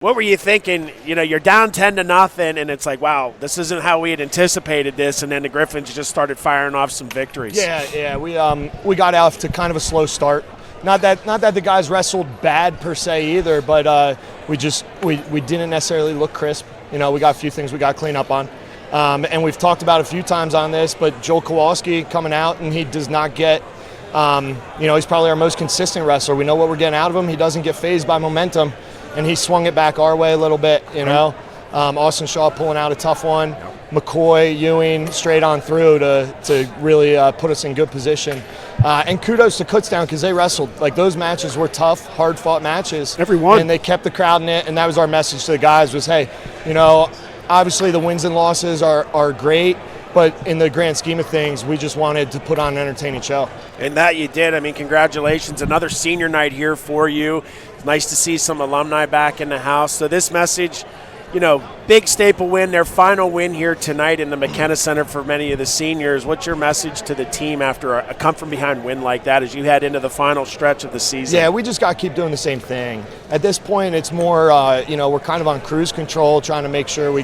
What were you thinking? You know, you're down 10-0, and it's like, wow, this isn't how we had anticipated this. And then the Griffins just started firing off some victories. Yeah. We got off to kind of a slow start. Not that the guys wrestled bad per se either, but we didn't necessarily look crisp. You know, we got a few things we got to clean up on. And we've talked about a few times on this, but Joel Kowalski coming out, and he does not get, he's probably our most consistent wrestler. We know what we're getting out of him. He doesn't get fazed by momentum, and he swung it back our way a little bit, you know. Austin Shaw pulling out a tough one. McCoy, Ewing, straight on through to really put us in good position. And kudos to Kutztown because they wrestled. Like, those matches were tough, hard-fought matches. Every one. And they kept the crowd in it, and that was our message to the guys was, hey, you know, obviously the wins and losses are great, but in the grand scheme of things, we just wanted to put on an entertaining show. And that you did. I mean, congratulations. Another senior night here for you. It's nice to see some alumni back in the house. So this message, you know, big staple win, their final win here tonight in the McKenna Center for many of the seniors. What's your message to the team after a come-from-behind win like that as you head into the final stretch of the season? Yeah, we just got to keep doing the same thing. At this point, it's more, we're kind of on cruise control, trying to make sure we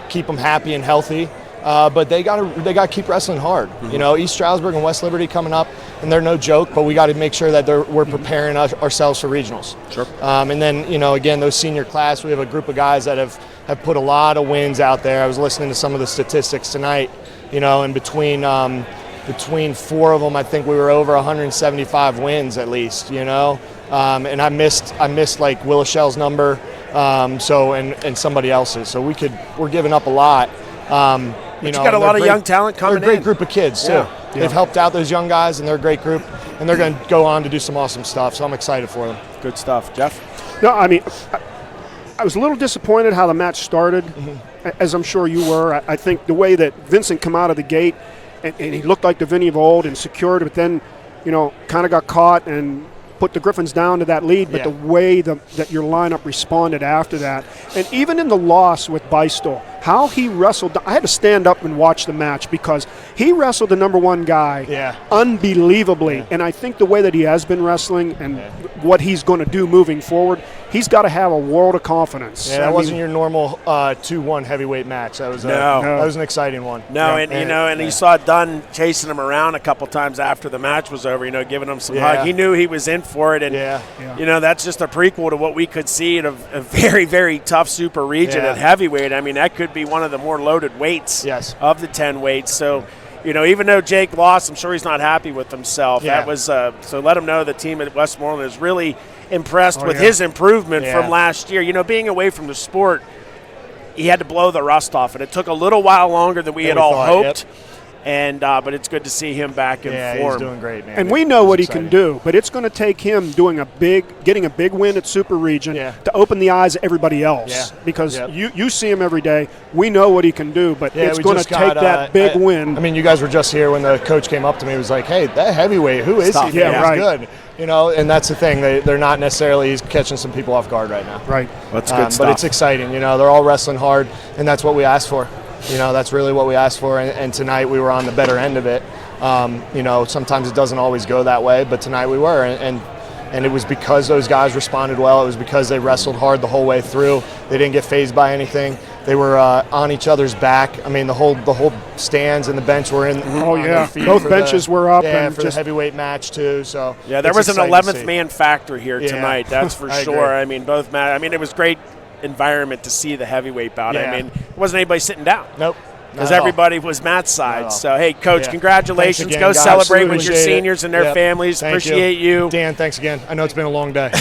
keep them happy and healthy. But they got to keep wrestling hard. Mm-hmm. You know, East Stroudsburg and West Liberty coming up, and they're no joke. But we got to make sure that we're preparing ourselves for regionals. Sure. And then, you know, again, those senior class, we have a group of guys that have put a lot of wins out there. I was listening to some of the statistics tonight. You know, and between four of them, I think we were over 175 wins at least. You know, and I missed like Willishell's number. And somebody else's. So we're giving up a lot. You got a lot of young talent coming in. They're a great group of kids, too. Yeah. They've helped out those young guys, and they're a great group, and they're going to go on to do some awesome stuff, so I'm excited for them. Good stuff. Jeff? No, I mean, I was a little disappointed how the match started, as I'm sure you were. I think the way that Vincent come out of the gate, and he looked like the Vinny of old and secured, but then, you know, kind of got caught and put the Griffins down to that lead, but the way that your lineup responded after that, and even in the loss with Beistel, how he wrestled. I had to stand up and watch the match because he wrestled the number one guy unbelievably, and I think the way that he has been wrestling and what he's going to do moving forward, he's got to have a world of confidence. Yeah, that wasn't your normal 2-1 heavyweight match. That was that was an exciting one. No, and you saw Dunn chasing him around a couple times after the match was over, you know, giving him some hug. He knew he was in for it, and you know, that's just a prequel to what we could see in a very, very tough super region at heavyweight. I mean, that could be one of the more loaded weights of the 10 weights. So, you know, even though Jake lost, I'm sure he's not happy with himself. That was so let him know the team at Westmoreland is really impressed with his improvement from last year. You know, being away from the sport, he had to blow the rust off, and it took a little while longer than we had all hoped. And but it's good to see him back in form. Yeah, he's doing great, man. And we know what he can do, but it's going to take him getting a big win at Super Region to open the eyes of everybody else. Yeah. Because you see him every day. We know what he can do, but it's going to take that big win. I mean, you guys were just here when the coach came up to me. He was like, "Hey, that heavyweight, who is he? Yeah, right. He's good." You know, and that's the thing. They're not necessarily. He's catching some people off guard right now. Right. That's good stuff. But it's exciting. You know, they're all wrestling hard, and that's what we asked for. You know, that's really what we asked for, and tonight we were on the better end of it. You know, sometimes it doesn't always go that way, but tonight we were, and it was because those guys responded well. It was because they wrestled hard the whole way through. They didn't get fazed by anything. They were on each other's back. I mean, the whole stands and the bench were in. Oh yeah, both benches were up. Yeah, and for the heavyweight match too. So there was an 11th man factor here tonight. That's for sure. I mean, it was great environment to see the heavyweight bout. I mean, it wasn't anybody sitting down. Nope. Because everybody was Matt's side. So, hey, Coach, congratulations. Again, go celebrate with your seniors and their families. Appreciate you. Dan, thanks again. I know it's been a long day.